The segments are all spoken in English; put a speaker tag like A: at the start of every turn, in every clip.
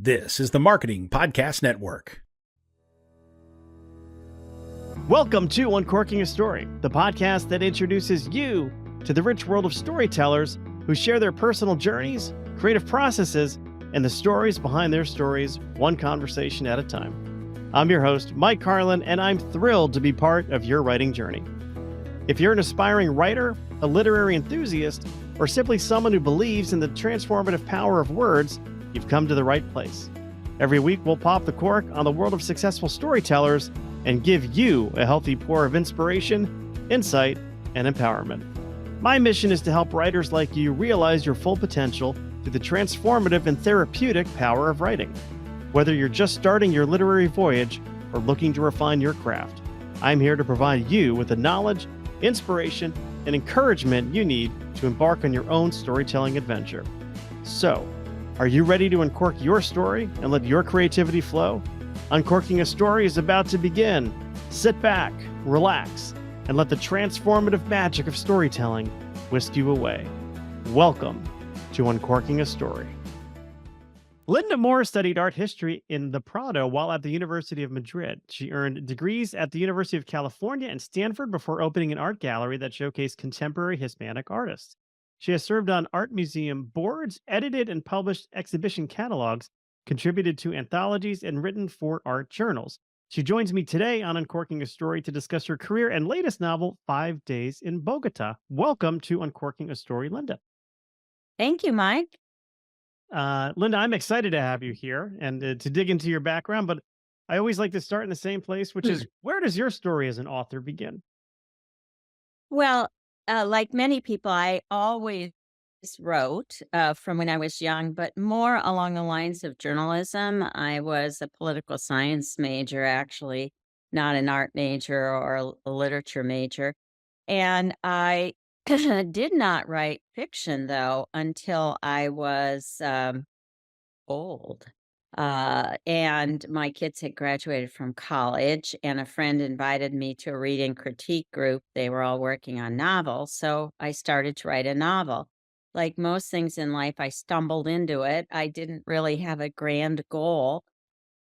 A: This is the Marketing Podcast Network.
B: Welcome to Uncorking a Story, the podcast that introduces you to the rich world of storytellers who share their personal journeys, creative processes, and the stories behind their stories, one conversation at a time. I'm your host, Mike Carlin, and I'm thrilled to be part of your writing journey. If you're an aspiring writer, a literary enthusiast, or simply someone who believes in the transformative power of words, you've come to the right place. Every week, we'll pop the cork on the world of successful storytellers and give you a healthy pour of inspiration, insight, and empowerment. My mission is to help writers like you realize your full potential through the transformative and therapeutic power of writing. Whether you're just starting your literary voyage or looking to refine your craft, I'm here to provide you with the knowledge, inspiration, and encouragement you need to embark on your own storytelling adventure. So, are you ready to uncork your story and let your creativity flow? Uncorking a Story is about to begin. Sit back, relax, and let the transformative magic of storytelling whisk you away. Welcome to Uncorking a Story. Linda Moore studied art history in the Prado while at the University of Madrid. She earned degrees at the University of California and Stanford before opening an art gallery that showcased contemporary Hispanic artists. She has served on art museum boards, edited and published exhibition catalogs, contributed to anthologies, and written for art journals. She joins me today on Uncorking a Story to discuss her career and latest novel, 5 Days in Bogota. Welcome to Uncorking a Story, Linda.
C: Thank you, Mike.
B: Linda, I'm excited to have you here and to dig into your background, but I always like to start in the same place, which is where does your story as an author begin?
C: Well, like many people, I always wrote from when I was young, but more along the lines of journalism. I was a political science major, actually, not an art major or a literature major. And I did not write fiction, though, until I was old. And my kids had graduated from college, and a friend invited me to a reading critique group. They were all working on novels. So I started to write a novel. Like most things in life, I stumbled into it. I didn't really have a grand goal.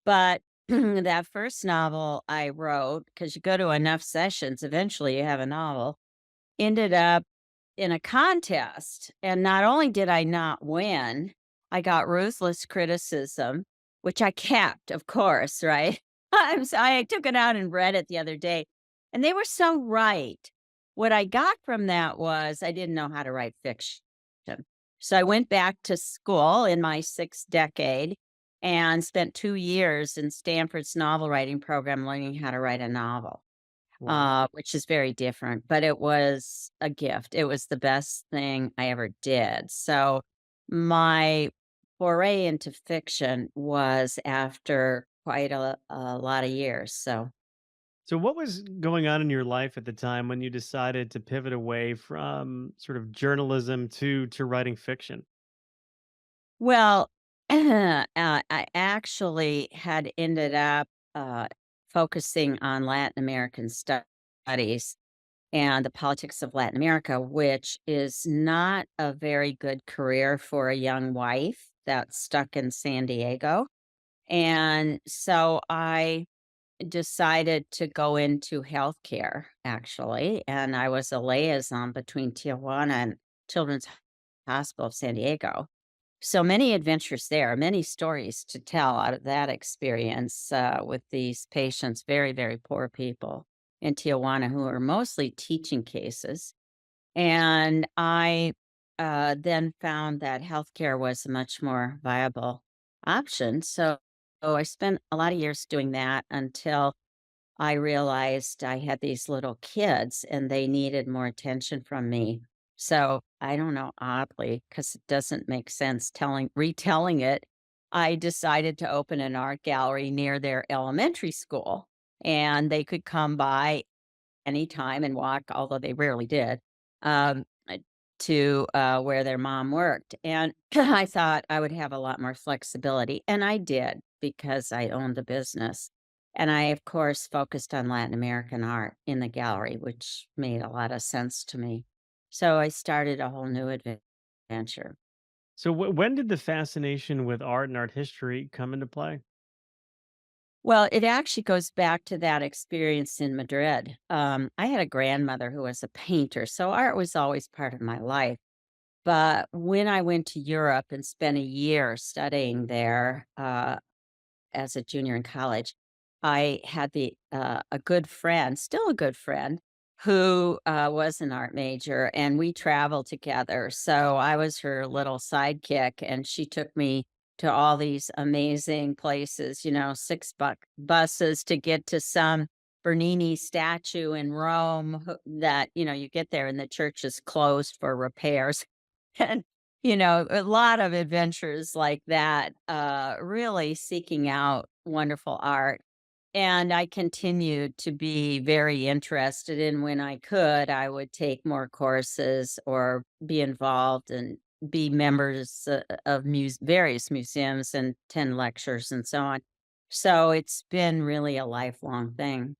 C: But that first novel I wrote, because you go to enough sessions, eventually you have a novel, ended up in a contest. And not only did I not win, I got ruthless criticism, which I kept, of course, right? I took it out and read it the other day, and they were so right. What I got from that was I didn't know how to write fiction. So I went back to school in my sixth decade and spent 2 years in Stanford's novel writing program learning how to write a novel.
B: Wow.
C: Which is very different, but it was a gift. It was the best thing I ever did. So my foray into fiction was after quite a lot of years.
B: So, what was going on in your life at the time when you decided to pivot away from sort of journalism to writing fiction?
C: Well, I actually had ended up focusing on Latin American studies and the politics of Latin America, which is not a very good career for a young wife that's stuck in San Diego. And so I decided to go into healthcare, actually. And I was a liaison between Tijuana and Children's Hospital of San Diego. So many adventures there, many stories to tell out of that experience with these patients, very, very poor people in Tijuana who are mostly teaching cases. And I then found that healthcare was a much more viable option. So I spent a lot of years doing that until I realized I had these little kids and they needed more attention from me. So I don't know, oddly, because it doesn't make sense retelling it, I decided to open an art gallery near their elementary school. And they could come by anytime and walk, although they rarely did, to where their mom worked. And I thought I would have a lot more flexibility. And I did because I owned the business. And I, of course, focused on Latin American art in the gallery, which made a lot of sense to me. So I started a whole new adventure.
B: So when did the fascination with art and art history come into play?
C: Well, it actually goes back to that experience in Madrid. I had a grandmother who was a painter, so art was always part of my life. But when I went to Europe and spent a year studying there, as a junior in college, I had a good friend, still a good friend, who was an art major, and we traveled together. So I was her little sidekick, and she took me to all these amazing places. 6 buck buses to get to some Bernini statue in Rome that you get there and the church is closed for repairs. And a lot of adventures like that, really seeking out wonderful art. And I continued to be very interested in when I could, I would take more courses or be involved and be members of various museums and attend lectures and so on. So it's been really a lifelong thing.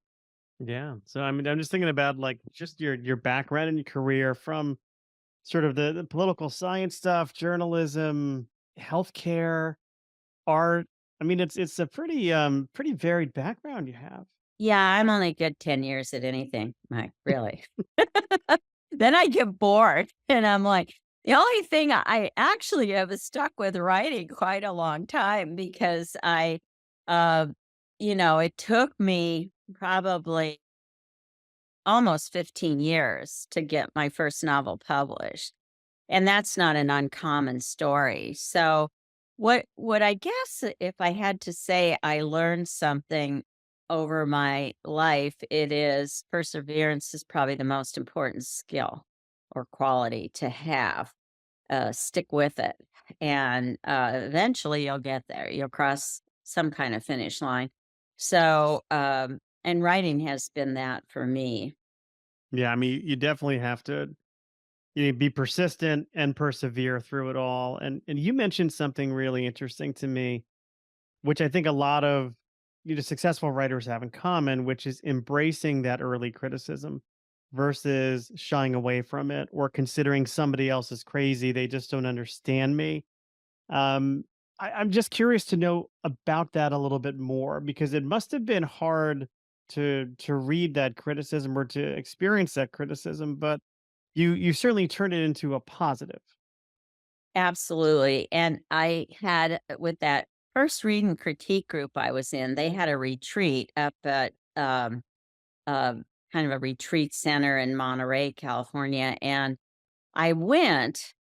B: Yeah. So I mean, I'm just thinking about like just your background and your career from sort of the political science stuff, journalism, healthcare, art. I mean, it's a pretty varied background you have.
C: Yeah, I'm only good 10 years at anything, Mike, really. Then I get bored and I'm like, the only thing I actually have stuck with writing quite a long time because uh, it took me probably almost 15 years to get my first novel published. And that's not an uncommon story. So what I guess if I had to say I learned something over my life, it is perseverance is probably the most important skill or quality to have. Stick with it. And eventually you'll get there. You'll cross some kind of finish line. So and writing has been that for me.
B: Yeah, I mean, you definitely have to be persistent and persevere through it all. And you mentioned something really interesting to me, which I think a lot of successful writers have in common, which is embracing that early criticism versus shying away from it or considering somebody else is crazy. They just don't understand me. Um, I'm just curious to know about that a little bit more because it must have been hard to read that criticism or to experience that criticism, but you certainly turned it into a positive.
C: Absolutely, and I had with that first read and critique group I was in, they had a retreat up at, um, kind of a retreat center in Monterey, California, and I went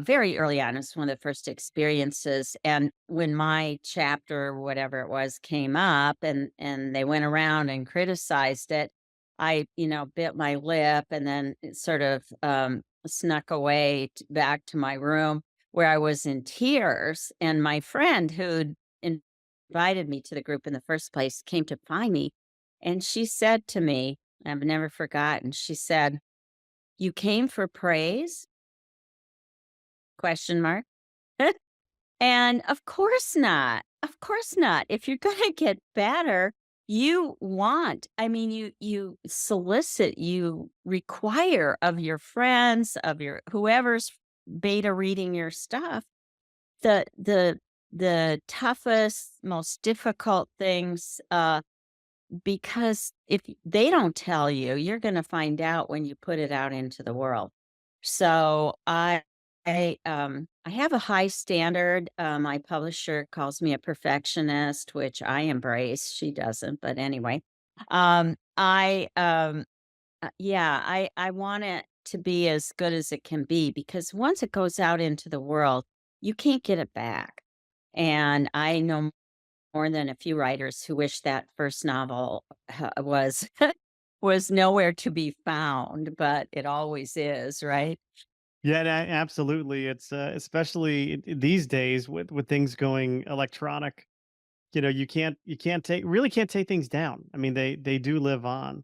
C: very early on. It was one of the first experiences, and when my chapter, whatever it was, came up, and they went around and criticized it, I, bit my lip, and then it sort of snuck away back to my room where I was in tears. And my friend who'd invited me to the group in the first place came to find me, and she said to me, I've never forgotten. She said, "You came for praise?" Question mark. And of course not. Of course not. If you're gonna get better, I mean, you solicit, you require of your friends, of your whoever's beta reading your stuff, the the the toughest, most difficult things, because if they don't tell you, you're gonna find out when you put it out into the world. So I have a high standard. My publisher calls me a perfectionist, which I embrace. She doesn't, but anyway. I yeah, I want it to be as good as it can be because once it goes out into the world, you can't get it back. And I know more than a few writers who wish that first novel was was nowhere to be found, but it always is, right?
B: Yeah, absolutely. It's especially these days with things going electronic. You can't take really can't take things down. I mean, they do live on.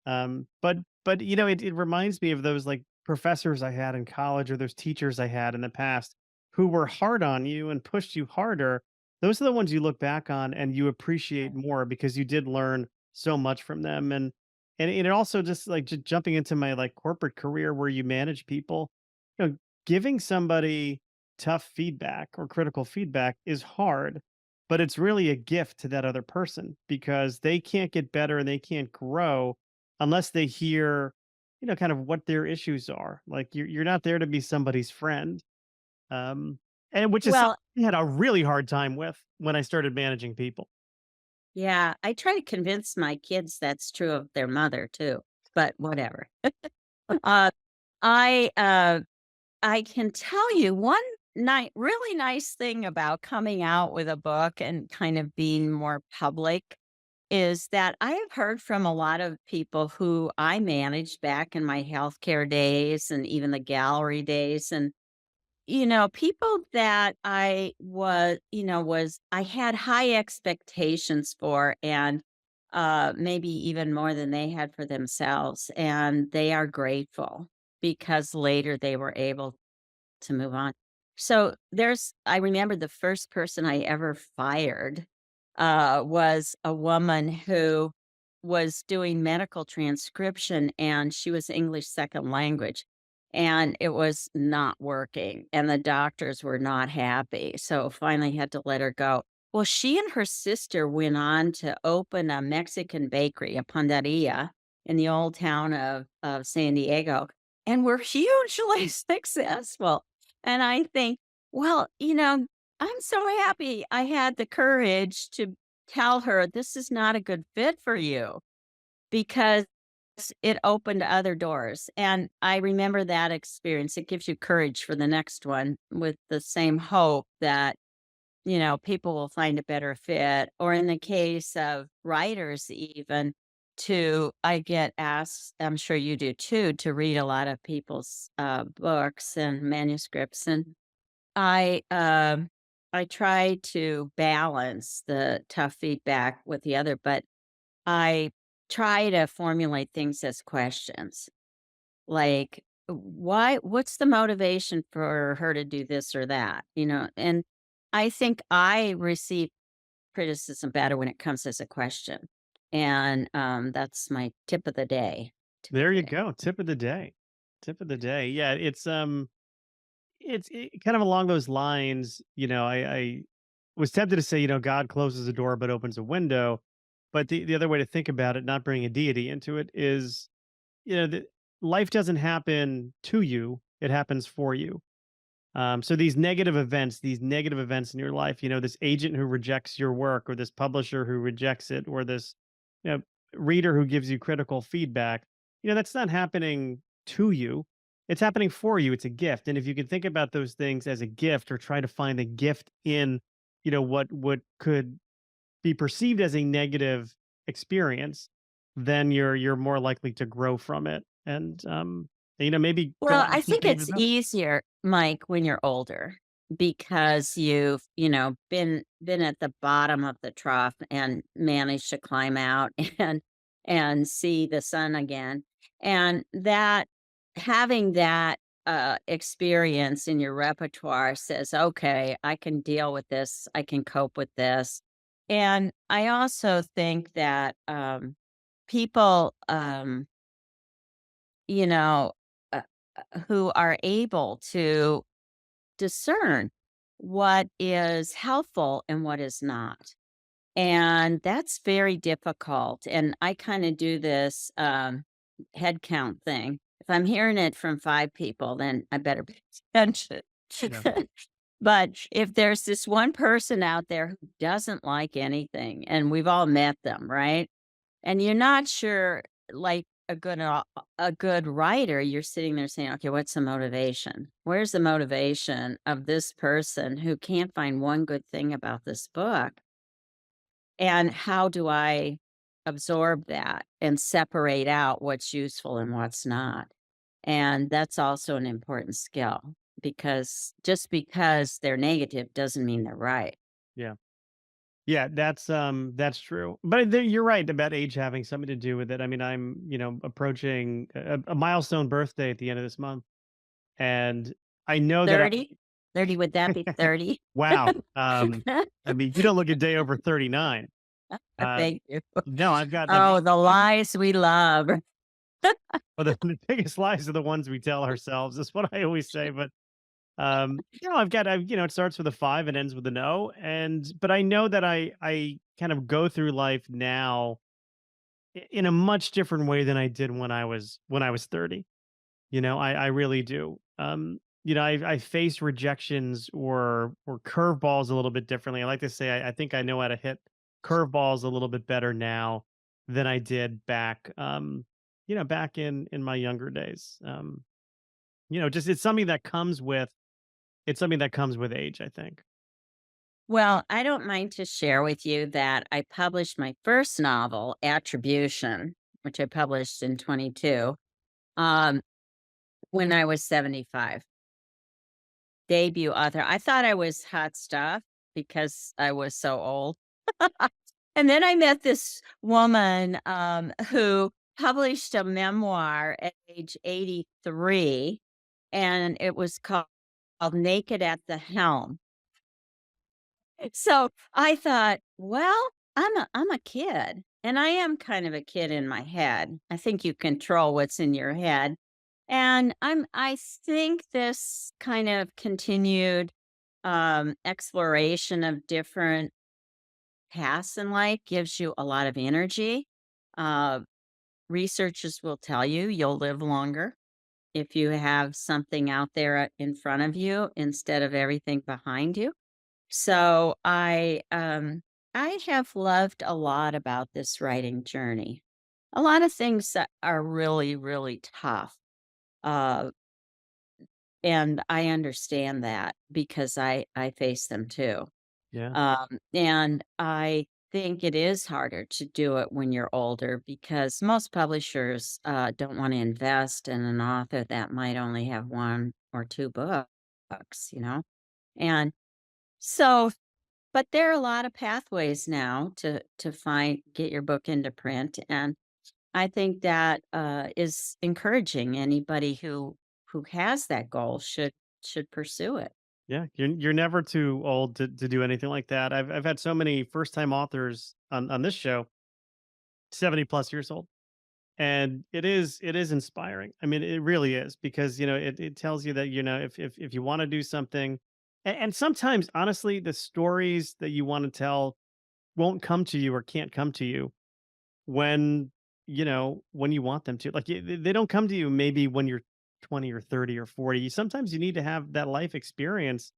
B: But it reminds me of those like professors I had in college or those teachers I had in the past who were hard on you and pushed you harder. Those are the ones you look back on and you appreciate more because you did learn so much from them. And it also just like jumping into my like corporate career where you manage people, giving somebody tough feedback or critical feedback is hard, but it's really a gift to that other person because they can't get better and they can't grow unless they hear, kind of what their issues are. Like you're not there to be somebody's friend. Um, and which is something
C: Well,
B: I had a really hard time with when I started managing people.
C: yeah, I try to convince my kids that's true of their mother too, but whatever. Uh, I uh, I can tell you one really nice thing about coming out with a book and kind of being more public is that I have heard from a lot of people who I managed back in my healthcare days and even the gallery days. And people that I had high expectations for and maybe even more than they had for themselves. And they are grateful because later they were able to move on. So I remember the first person I ever fired was a woman who was doing medical transcription and she was English second language and it was not working and the doctors were not happy. So finally had to let her go. Well, she and her sister went on to open a Mexican bakery, a panderia, in the old town of San Diego and were hugely successful. And I think, well, I'm so happy I had the courage to tell her this is not a good fit for you because it opened other doors. And I remember that experience. It gives you courage for the next one with the same hope that, people will find a better fit. Or in the case of writers, even I get asked, I'm sure you do too, to read a lot of people's books and manuscripts. And I um I try to balance the tough feedback with the other, but I try to formulate things as questions. Like what's the motivation for her to do this or that? And I think I receive criticism better when it comes as a question. And that's my tip of the day. Tip of
B: There
C: the
B: you
C: day.
B: go. Tip of the day. Tip of the day. Yeah, kind of along those lines. I was tempted to say, God closes a door but opens a window. But the other way to think about it, not bringing a deity into it, is, that life doesn't happen to you, it happens for you. So these negative events in your life, this agent who rejects your work, or this publisher who rejects it, or this, you know, reader who gives you critical feedback, that's not happening to you. It's happening for you. It's a gift. And if you can think about those things as a gift or try to find a gift in, what could be perceived as a negative experience, then you're more likely to grow from it. And maybe go
C: Well,
B: on
C: I
B: to
C: think
B: something even
C: it's
B: better.
C: easier, Mike, when you're older because you've, been at the bottom of the trough and managed to climb out and see the sun again. And that having that experience in your repertoire says, okay, I can deal with this, I can cope with this. And I also think that people you know, uh, who are able to discern what is helpful and what is not. And that's very difficult. And I kind of do this head count thing. If I'm hearing it from 5 people, then I better pay attention.
B: Yeah.
C: But if there's this one person out there who doesn't like anything, and we've all met them, right? And you're not sure, like a good writer, you're sitting there saying, "Okay, what's the motivation? Where's the motivation of this person who can't find one good thing about this book? And how do I absorb that and separate out what's useful and what's not?" And that's also an important skill because just because they're negative doesn't mean they're right.
B: Yeah. Yeah, that's true. But you're right about age having something to do with it. I mean, I'm, approaching a milestone birthday at the end of this month, and I know that
C: 30? 30, would that be 30?
B: wow. I mean, you don't look a day over 39. Uh
C: Thank you.
B: no, I've got
C: Oh, the lies we love.
B: well, the biggest lies are the ones we tell ourselves. Is what I always say. But It starts with a 5 and ends with a no, but I know that I kind of go through life now in a much different way than I did when I was 30. I really do. I face rejections or curveballs a little bit differently. I like to say I think I know how to hit curveballs a little bit better now than I did back in my younger days. Just it's something that comes with age, I think.
C: Well, I don't mind to share with you that I published my first novel, Attribution, which I published in 22, um, when I was 75. Debut author. I thought I was hot stuff because I was so old. And then I met this woman who published a memoir at age 83, and it was called Naked at the Helm. So I thought, well, I'm a kid, and I am kind of a kid in my head. I think you control what's in your head. And I think this kind of continued exploration of different paths in life gives you a lot of energy. Uh, Researchers will tell you you'll live longer if you have something out there in front of you instead of everything behind you. So I have loved a lot about this writing journey. A lot of things that are really, really tough. Uh, and I understand that because I face them too.
B: Yeah.
C: And I think it is harder to do it when you're older because most publishers don't want to invest in an author that might only have one or two books. And so, but there are a lot of pathways now to find get your book into print, and I think that is encouraging. Anybody who has that goal should pursue it.
B: Yeah, you're never too old to do anything like that. I've had so many first time authors on this show, 70 plus years old. And it is inspiring. I mean, it really is because it tells you that if you want to do something, and sometimes honestly, the stories that you want to tell won't come to you or can't come to you when when you want them to. Like they don't come to you maybe when you're 20 or 30 or 40. Sometimes you need to have that life experience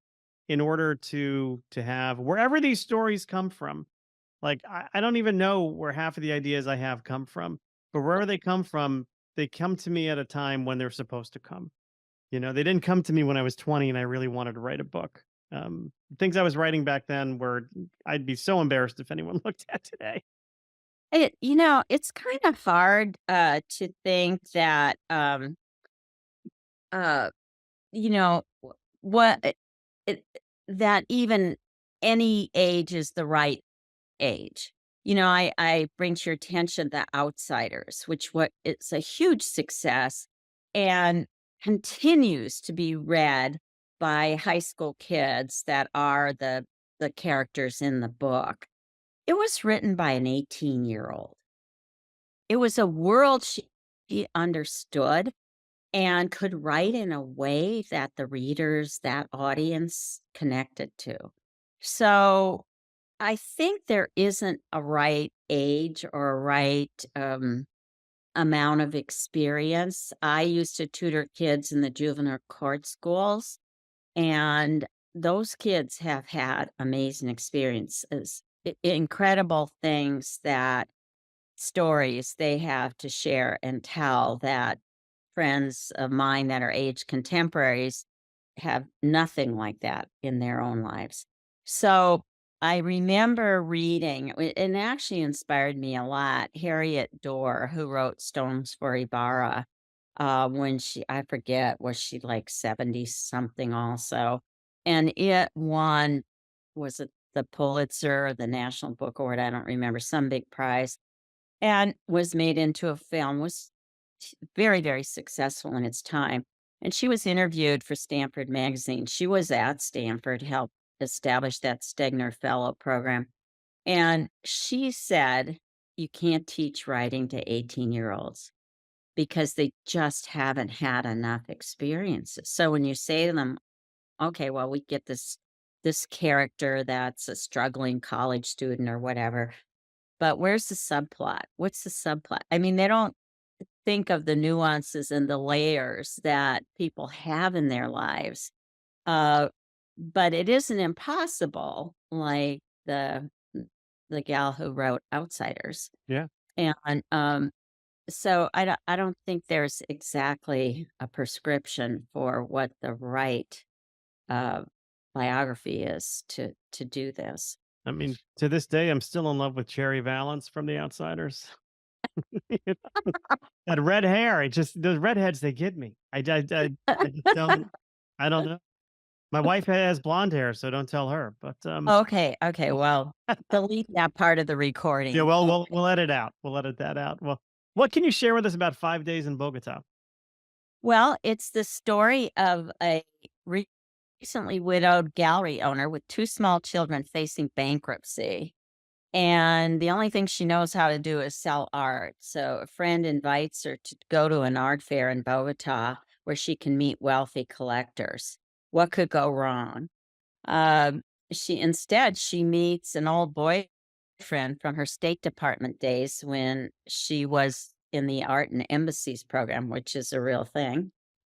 B: in order to have wherever these stories come from. Like I don't even know where half of the ideas I have come from, but wherever they come from, they come to me at a time when they're supposed to come. They didn't come to me when I was 20 and I really wanted to write a book. Things I was writing back then were I'd be so embarrassed if anyone looked at today.
C: It's kind of hard to think that uh what it, that even any age is the right age. I bring to your attention The Outsiders, which what it's a huge success and continues to be read by high school kids that are the characters in the book. It was written by an 18-year-old. It was a world she understood and could write in a way that the readers, that audience connected to. So I think there isn't a right age or a right amount of experience. I used to tutor kids in the juvenile court schools, and those kids have had amazing experiences, incredible things that stories they have to share and tell that friends of mine that are age contemporaries have nothing like that in their own lives. So I remember reading, and actually inspired me a lot, Harriet Dorr, who wrote Stones for Ibarra, when I forget, was she like 70 something also? And it won, was it the Pulitzer or the National Book Award? I don't remember, some big prize, and was made into a film, was very, very successful in its time. And she was interviewed for Stanford Magazine. She was at Stanford, helped establish that Stegner Fellow program. And she said, you can't teach writing to 18-year-olds because they just haven't had enough experiences. So when you say to them, okay, well, we get this character that's a struggling college student or whatever, but where's the subplot? What's the subplot? I mean, they don't think of the nuances and the layers that people have in their lives. Uh, but it isn't impossible, like the gal who wrote Outsiders.
B: Yeah.
C: And so I don't think there's exactly a prescription for what the right uh, biography is to do this.
B: I mean, to this day, I'm still in love with Cherry Valance from The Outsiders. That red hair, it just those redheads, they get me. I just don't I don't know. My wife has blonde hair, so don't tell her, but,
C: Okay, okay, well, delete that part of the
B: yeah,
C: recording.
B: well, we'll
C: Okay.
B: we'll edit out. We'll edit that out. Well, what can you share with us about 5 days in Bogota?
C: Well, it's the story of a recently widowed gallery owner with two small children facing bankruptcy. And the only thing she knows how to do is sell art. So a friend invites her to go to an art fair in Bogota where she can meet wealthy collectors. What could go wrong? Um, she meets an old boyfriend from her State Department days when she was in the Art and Embassies program, which is a real thing.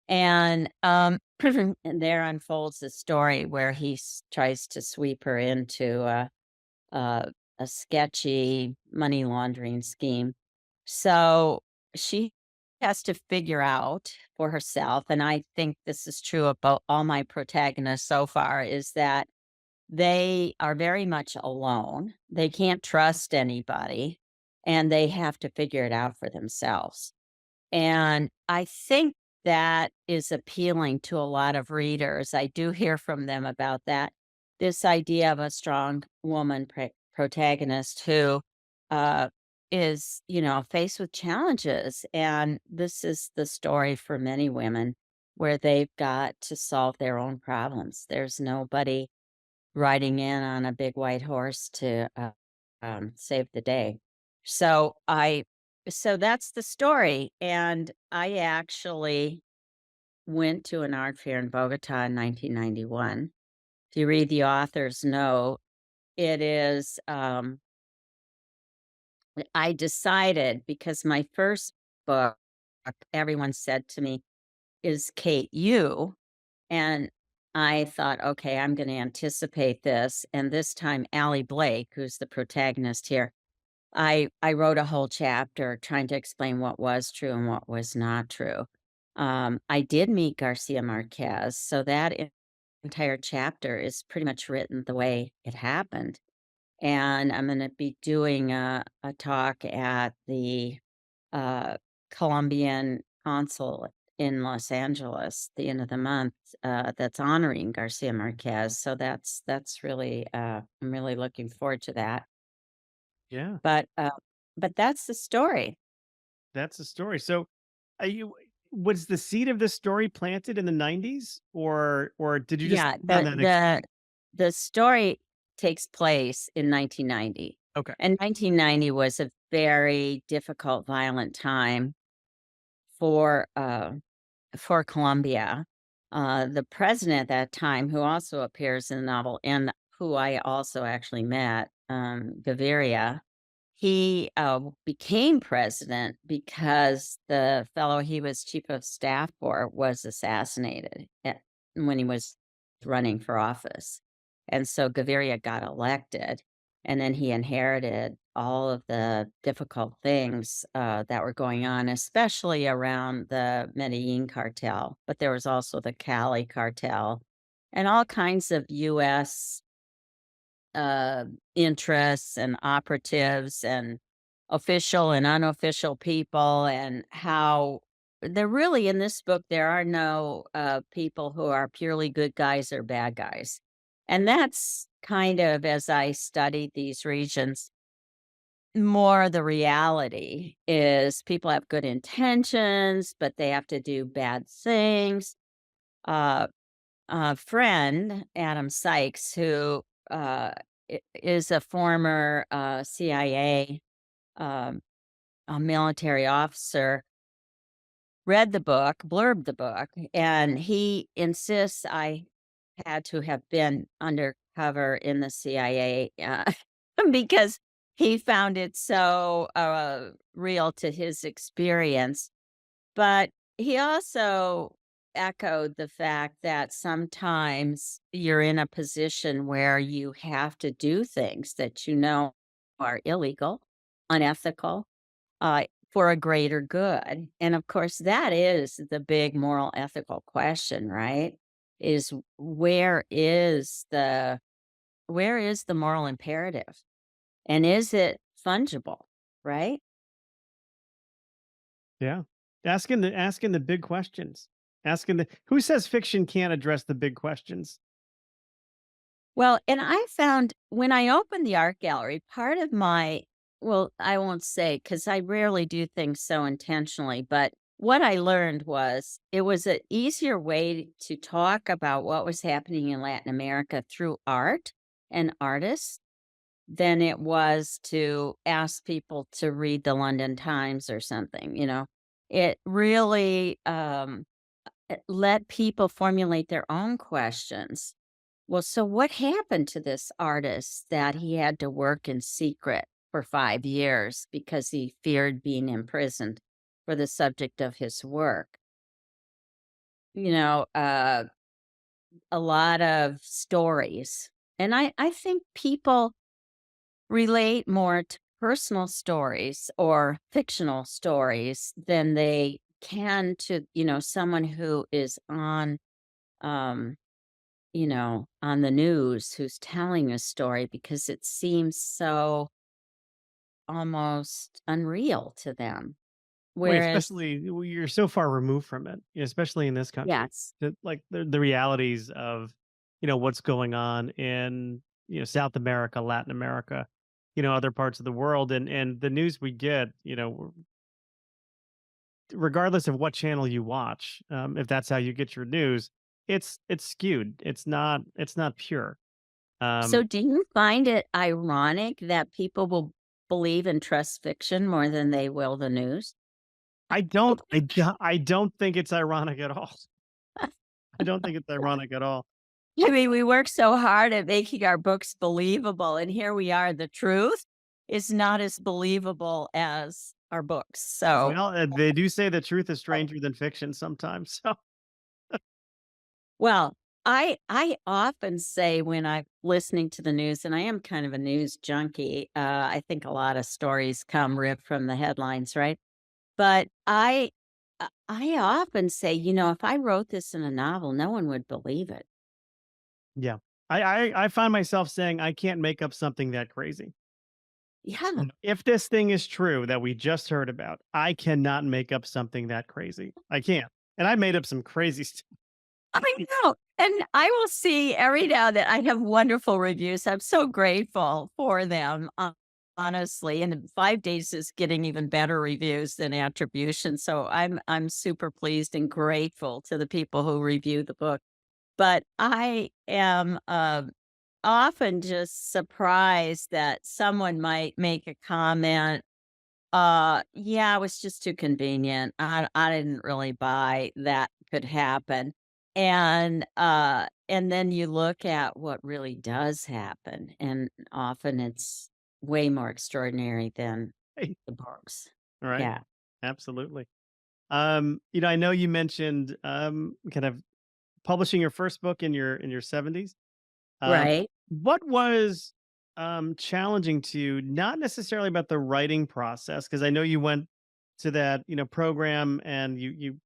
C: And and there unfolds a story where tries to sweep her into uh, a sketchy money laundering scheme. So she has to figure out for herself, and I think this is true about all my protagonists so far, is that they are very much alone. They can't trust anybody, and they have to figure it out for themselves. And I think that is appealing to a lot of readers. I do hear from them about that. This idea of a strong woman protagonist who uh, is, faced with challenges. And this is the story for many women where they've got to solve their own problems. There's nobody riding in on a big white horse to save the day. So I, so that's the story. And I actually went to an art fair in Bogota in 1991. If you read the author's note, it is, I decided because my first book, everyone said to me, is Kate you? And I thought, okay, I'm going to anticipate this. And this time, Allie Blake, who's the protagonist here, I wrote a whole chapter trying to explain what was true and what was not true. I did meet Garcia Marquez, so that entire chapter is pretty much written the way it happened. And I'm going to be doing a talk at the uh, Colombian consulate in Los Angeles the end of the month that's honoring Garcia Marquez. So that's really I'm really looking forward to that.
B: Yeah,
C: But that's the story.
B: that's the story. So, are you was the seed of this story planted in the '90s, or did you just
C: Yeah,
B: have that experience?
C: the story takes place in 1990.
B: Okay.
C: And 1990 was a very difficult, violent time for Colombia. The president at that time, who also appears in the novel and who I also actually met, Gaviria, he became president because the fellow he was chief of staff for was assassinated when he was running for office. And so Gaviria got elected. And then he inherited all of the difficult things that were going on, especially around the Medellin cartel. But there was also the Cali cartel and all kinds of U.S. uh, interests and operatives and official and unofficial people, and how there really in this book there are no people who are purely good guys or bad guys. And that's kind of, as I studied these regions, more the reality is people have good intentions, but they have to do bad things. Uh, a friend, Adam Sykes, who is a former CIA um, a military officer, read the book, blurbed the book, and he insists I had to have been undercover in the CIA, because he found it so, real to his experience. But he also echoed the fact that sometimes you're in a position where you have to do things that you know are illegal, unethical, for a greater good. And of course, that is the big moral ethical question, right? Is where is the moral imperative? And is it fungible, right?
B: Yeah. Asking the big questions. Asking the who says fiction can't address the big questions?
C: Well, and I found when I opened the art gallery, part of my well, I won't say because I rarely do things so intentionally, but what I learned was it was an easier way to talk about what was happening in Latin America through art and artists than it was to ask people to read the London Times or something, you know? It really let people formulate their own questions. Well, so what happened to this artist that he had to work in secret for 5 years because he feared being imprisoned for the subject of his work? You know, a lot of stories. And I think people relate more to personal stories or fictional stories than they can to, someone who is um on the news who's telling a story because it seems so almost unreal to them.
B: Wait,
C: Whereas
B: especially you're so far removed from it, especially in this country.
C: yes.
B: Like the realities of, what's going on in, South America, Latin America, other parts of the world, and the news we get, regardless of what channel you watch, if that's how you get your news, it's skewed. It's not pure.
C: So
B: Um,
C: do you find it ironic that people will believe and trust fiction more than they will the news?
B: I don't think it's ironic at all. I don't think it's ironic at all.
C: I mean, we work so hard at making our books believable, and here we are. The truth is not as believable as our books. So,
B: Well, they do say the truth is stranger than fiction sometimes. So
C: well, I often say when I'm listening to the news, and I am kind of a news junkie. I think a lot of stories come ripped from the headlines, right? But I often say, if I wrote this in a novel, no one would believe it.
B: yeah, I find myself saying I can't make up something that crazy.
C: Yeah,
B: If this thing is true that we just heard about, I cannot make up something that crazy. I can't. And I made up some crazy stuff.
C: I know. And I will see every now that I have wonderful reviews. I'm so grateful for them, honestly. And in 5 days is getting even better reviews than attribution. So I'm super pleased and grateful to the people who review the book. But I am often just surprised that someone might make a comment. Yeah, it was just too convenient. I didn't really buy that could happen. And then you look at what really does happen, and often it's way more extraordinary than
B: Right.
C: the books.
B: All right.
C: Yeah.
B: Absolutely. I know you mentioned kind of publishing your first book in your 70s. Um,
C: Right.
B: what was challenging to you, not necessarily about the writing process, because I know you went to that, program and you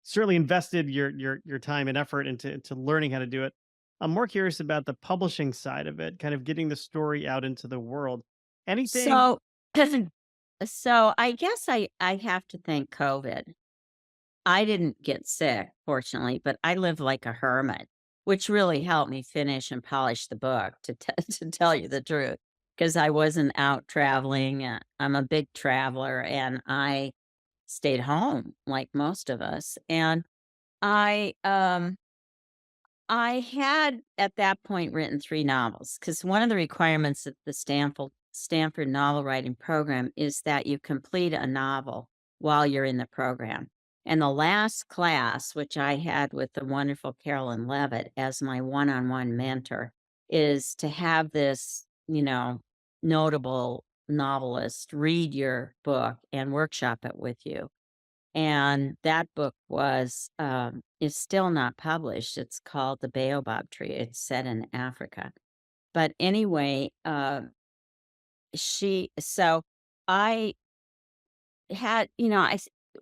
B: certainly invested your time and effort into learning how to do it. I'm more curious about the publishing side of it, kind of getting the story out into the world. Anything?
C: So so I guess I have to thank COVID. I didn't get sick, fortunately, but I lived like a hermit, which really helped me finish and polish the book to tell you the truth, because I wasn't out traveling. I'm a big traveler and I stayed home like most of us. And I I had at that point written 3 novels because one of the requirements of the Stanford novel writing program is that you complete a novel while you're in the program. And the last class, which I had with the wonderful Carolyn Levitt as my one on one mentor, is to have this, notable novelist read your book and workshop it with you. And that book is still not published. It's called The Baobab Tree. It's set in Africa. But anyway, so I had,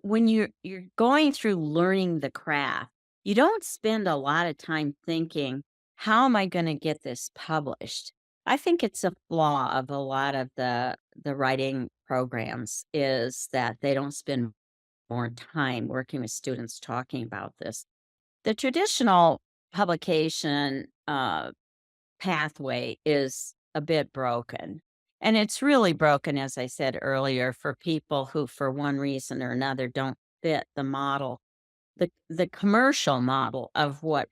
C: when you're going through learning the craft, you don't spend a lot of time thinking, how am I going to get this published? I think it's a flaw of a lot of the writing programs is that they don't spend more time working with students talking about this. The traditional publication pathway is a bit broken. And it's really broken, as I said earlier, for people who, for one reason or another, don't fit the model, the commercial model of what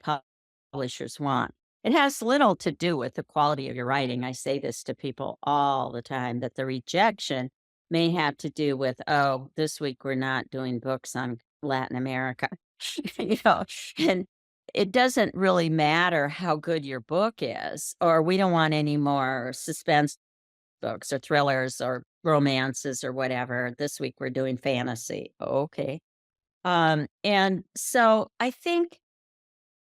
C: publishers want. It has little to do with the quality of your writing. I say this to people all the time that the rejection may have to do with, oh, this week we're not doing books on Latin America, you know, and it doesn't really matter how good your book is, or we don't want any more suspense books or thrillers or romances or whatever. This week we're doing fantasy. Okay. And so I think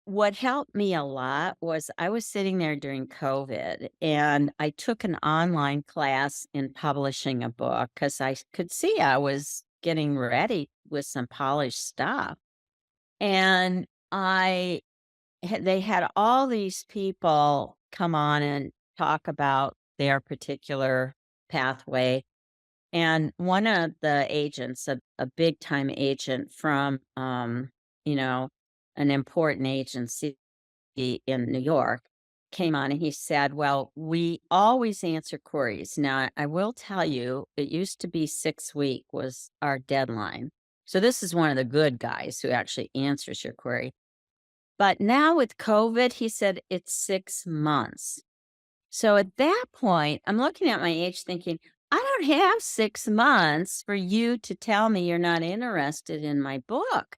C: what helped me a lot was I was sitting there during COVID and I took an online class in publishing a book because I could see I was getting ready with some polished stuff. And they had all these people come on and talk about their particular pathway. And one of the agents, a big time agent from, you know, an important agency in New York, came on and he said, well, we always answer queries. Now, I will tell you, it used to be 6 week was our deadline. So this is one of the good guys who actually answers your query. But now with COVID, he said it's 6 months. So at that point, I'm looking at my age thinking, I don't have 6 months for you to tell me you're not interested in my book.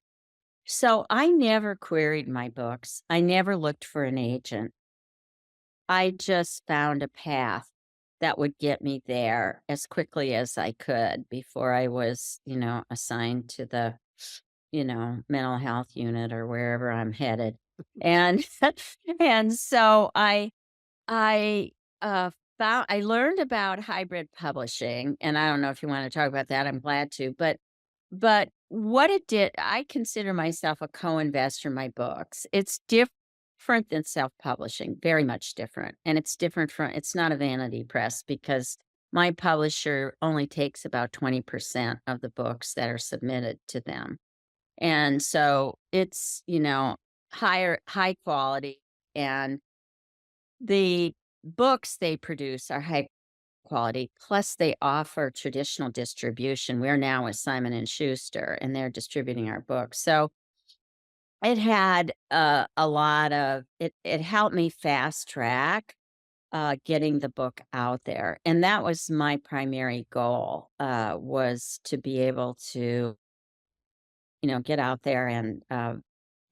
C: So I never queried my books. I never looked for an agent. I just found a path that would get me there as quickly as I could before I was, assigned to the, mental health unit or wherever I'm headed. And and so I I learned about hybrid publishing, and I don't know if you want to talk about that. I'm glad to, but what it did, I consider myself a co-investor in my books. It's different than self-publishing, very much different, and it's different from. It's not a vanity press because my publisher only takes about 20% of the books that are submitted to them, and so it's high quality and the books they produce are high quality, plus they offer traditional distribution. We're now with Simon& and Schuster, and they're distributing our books. So it had, a lot of it helped me fast track, getting the book out there, and that was my primary goal, was to be able to, get out there and,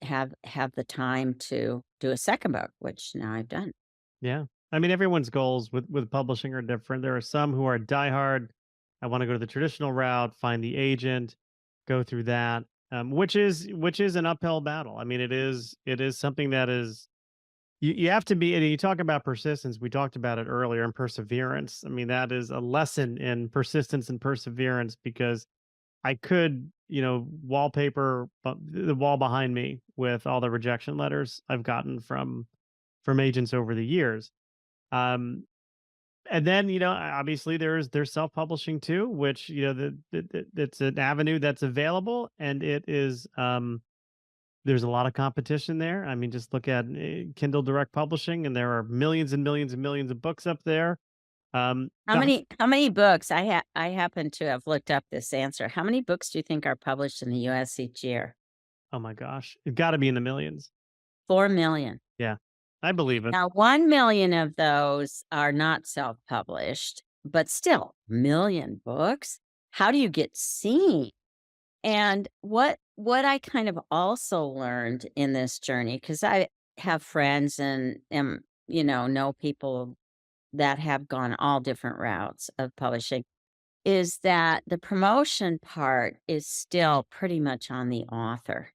C: have the time to do a second book, which now I've done.
B: Yeah. I mean, everyone's goals with publishing are different. There are some who are diehard. I want to go to the traditional route, find the agent, go through that, which is an uphill battle. I mean, it is something that is you have to be. And you talk about persistence. We talked about it earlier, and perseverance. I mean, that is a lesson in persistence and perseverance because I could, wallpaper the wall behind me with all the rejection letters I've gotten from agents over the years. Um, and then, obviously there's self-publishing too, which, it's an avenue that's available and it is, there's a lot of competition there. I mean, just look at Kindle Direct Publishing and there are millions and millions and millions of books up there.
C: How
B: The,
C: many books I happen to have looked up this answer. How many books do you think are published in the US each year?
B: oh my gosh, it got to be in the millions.
C: 4,000,000.
B: Yeah, I believe it.
C: Now, 1,000,000 of those are not self-published, but still, 1,000,000 books? How do you get seen? And what I kind of also learned in this journey, because I have friends and know people that have gone all different routes of publishing, is that the promotion part is still pretty much on the author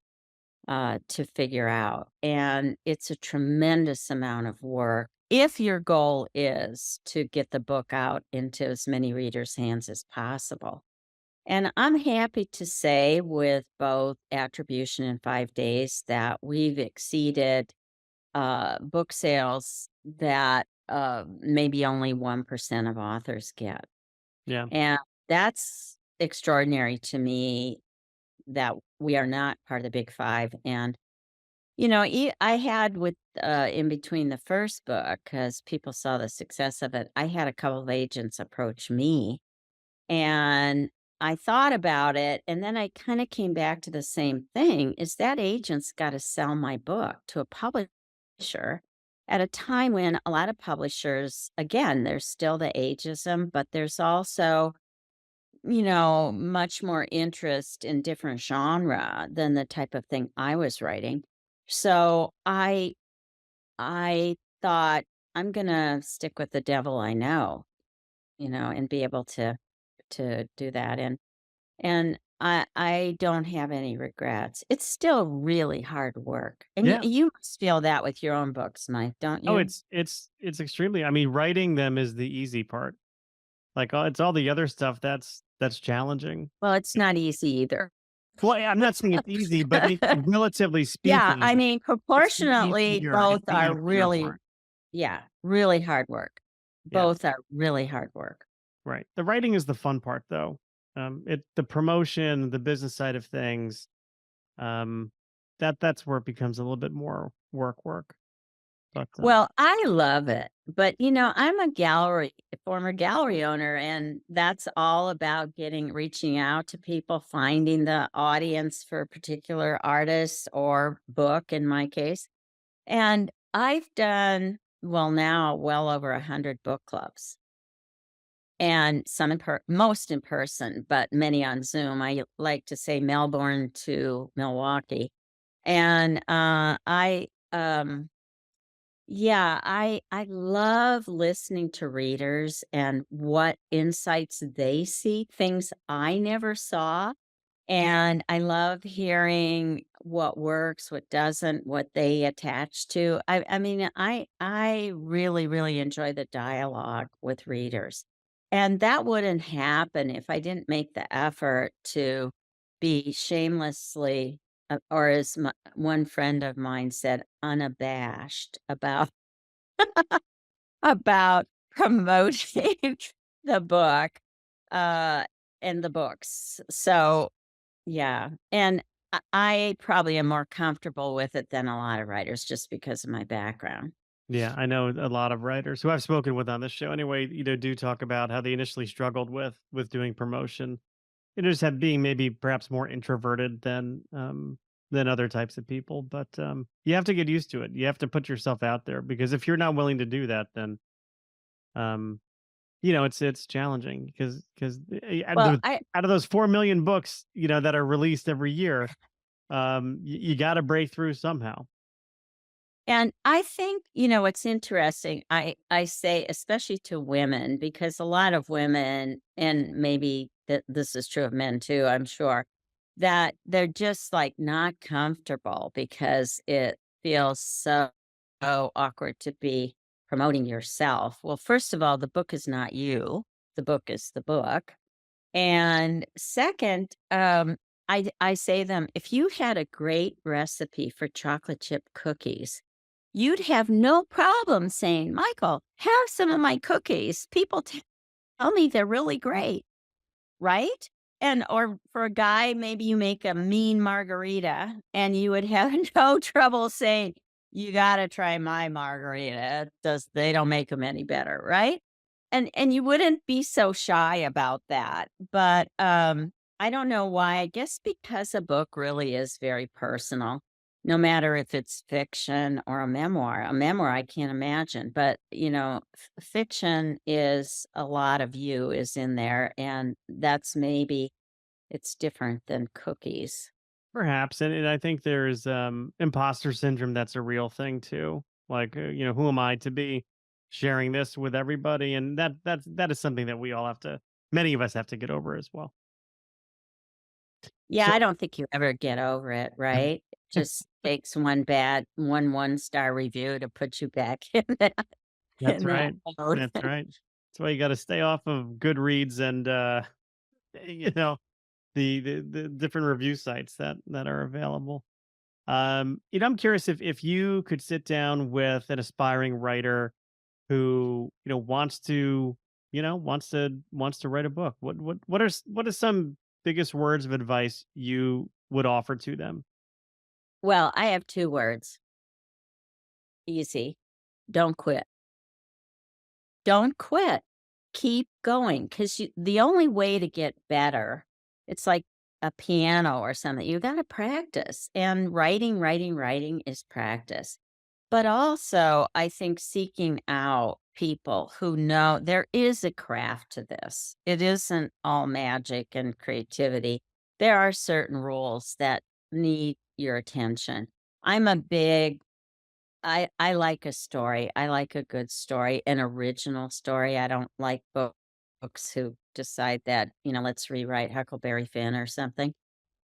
C: to figure out. And it's a tremendous amount of work if your goal is to get the book out into as many readers' hands as possible. And I'm happy to say, with both Attribution and 5 Days, that we've exceeded book sales that maybe only 1% of authors get.
B: Yeah.
C: And that's extraordinary to me, that we are not part of the big five. And, I had with in between the first book, because people saw the success of it, I had a couple of agents approach me, and I thought about it. And then I kind of came back to the same thing, is that agent's got to sell my book to a publisher at a time when a lot of publishers, again, there's still the ageism, but there's also much more interest in different genre than the type of thing I was writing. So I thought, I'm gonna stick with the devil I know, and be able to do that. And I don't have any regrets. It's still really hard work. And
B: Yeah.
C: you must feel that with your own books, Mike, don't
B: Oh,
C: you?
B: it's extremely, I mean, writing them is the easy part. Like, it's all the other stuff that's challenging.
C: Well, it's not easy either.
B: Well, I'm not saying it's easy, but relatively
C: Yeah, I
B: speaking,
C: mean,
B: it's the
C: proportionately,
B: easier
C: both
B: it's the
C: are
B: easier
C: really,
B: part.
C: yeah, really hard work.
B: Yeah,
C: Both are really hard work.
B: right. The writing is the fun part, though. The promotion, the business side of things, um, that's where it becomes a little bit more work. But
C: Well, I love it, but, I'm a former gallery owner, and that's all about reaching out to people, finding the audience for a particular artist or book, in my case. And I've done, well, now well over 100 book clubs, and some most in person, but many on Zoom. I like to say Melbourne to Milwaukee. And yeah, I love listening to readers and what insights they see, things I never saw. And I love hearing what works, what doesn't, what they attach to. I mean, I really, really enjoy the dialogue with readers. And that wouldn't happen if I didn't make the effort to be shamelessly, or as one friend of mine said, unabashed about promoting the book uh and the books. So yeah, and I probably am more comfortable with it than a lot of writers, just because of my background.
B: yeah, I know a lot of writers who I've spoken with on this show anyway, do talk about how they initially struggled with doing promotion. Just have being maybe perhaps more introverted than other types of people. But you have to get used to it. You have to put yourself out there, because if you're not willing to do that, then um, it's challenging, because
C: Well, I
B: out of those 4 million books that are released every year, you got to break through somehow.
C: and I think, what's interesting, I say, especially to women, because a lot of women, and maybe this is true of men too, I'm sure, that they're just like not comfortable because it feels so awkward to be promoting yourself. Well, first of all, the book is not you. The book is the book. And second, I say them, if you had a great recipe for chocolate chip cookies, you'd have no problem saying, Michael, have some of my cookies. People tell me they're really great, right? And or for a guy, maybe you make a mean margarita and you would have no trouble saying, you got to try my margarita. They don't make them any better, right? And you wouldn't be so shy about that. But I don't know why. I guess because a book really is very personal, no matter if it's fiction or a memoir. A memoir I can't imagine, but fiction is a lot of you is in there, and that's maybe it's different than cookies.
B: Perhaps, and I think there's imposter syndrome. That's a real thing too. Like, who am I to be sharing this with everybody? And that is something that we all have to, many of us have to get over as well.
C: Yeah,
B: So
C: I don't think you ever get over it, right? It just takes one-star review to put you back in that
B: that's
C: in that
B: right.
C: mode.
B: That's right. That's why you got to stay off of Goodreads and you know the different review sites that are available. I'm curious if you could sit down with an aspiring writer who wants to write a book. What are some biggest words of advice you would offer to them?
C: Well, I have 2 words. Easy. Don't quit. Don't quit. Keep going, 'cause the only way to get better, it's like a piano or something, you gotta practice, and writing is practice. But also, I think seeking out people who know there is a craft to this. It isn't all magic and creativity. There are certain rules that need your attention. I'm a big I like a story. I like a good story, an original story. I don't like books who decide that, let's rewrite Huckleberry Finn or something.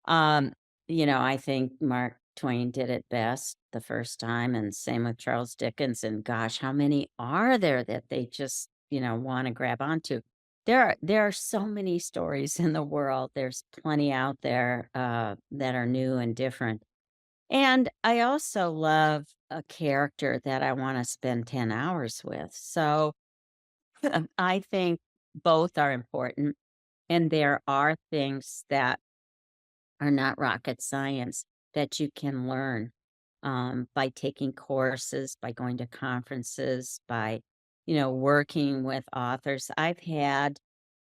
C: Um, I think Mark Twain did it best the first time, and same with Charles Dickens. And gosh, how many are there that they just, want to grab onto? There are so many stories in the world. There's plenty out there that are new and different. And I also love a character that I wanna spend 10 hours with. So, I think both are important, and there are things that are not rocket science that you can learn, by taking courses, by going to conferences, by, working with authors. I've had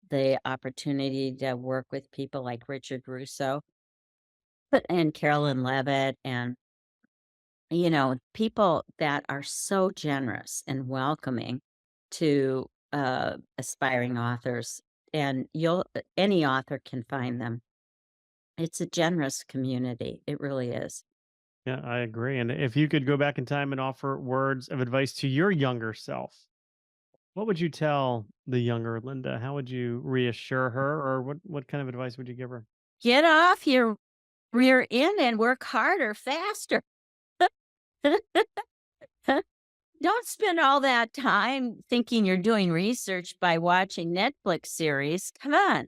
C: the opportunity to work with people like Richard Russo, and Carolyn Levitt, and people that are so generous and welcoming to aspiring authors, and any author can find them. It's a generous community. It really is.
B: Yeah, I agree. And if you could go back in time and offer words of advice to your younger self, what would you tell the younger Linda? How would you reassure her, or what kind of advice would you give her?
C: Get off your rear end and work harder, faster. Don't spend all that time thinking you're doing research by watching Netflix series. Come on,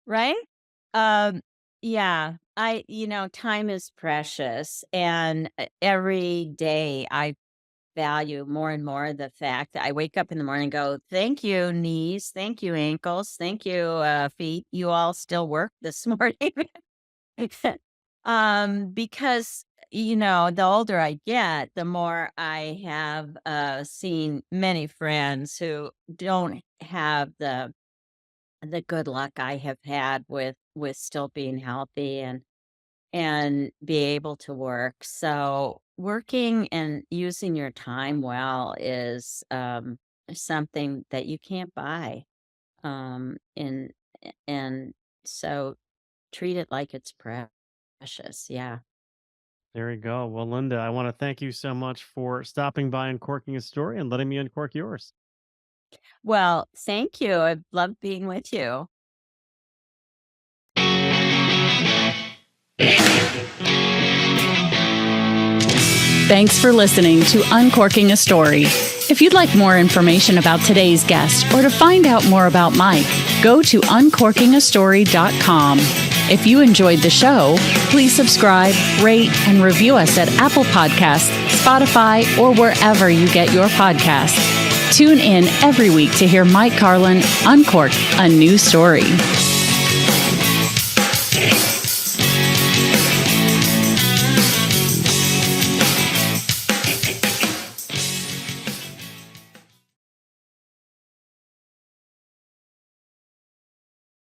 C: right? Um, yeah, time is precious, and every day I value more and more the fact that I wake up in the morning and go, "Thank you, knees. Thank you, ankles. Thank you, feet. You all still work this morning." Because, the older I get, the more I have seen many friends who don't have the good luck I have had with still being healthy and be able to work. So working and using your time well is something that you can't buy. And and so treat it like it's precious. Yeah.
B: There you go. Well, Linda, I want to thank you so much for stopping by and corking a story and letting me uncork yours.
C: Well, thank you. I've loved being with you.
D: Thanks for listening to Uncorking a Story. If you'd like more information about today's guest or to find out more about Mike, go to uncorkingastory.com. If you enjoyed the show, please subscribe, rate, and review us at Apple Podcasts, Spotify, or wherever you get your podcasts. Tune in every week to hear Mike Carlin uncork a new story.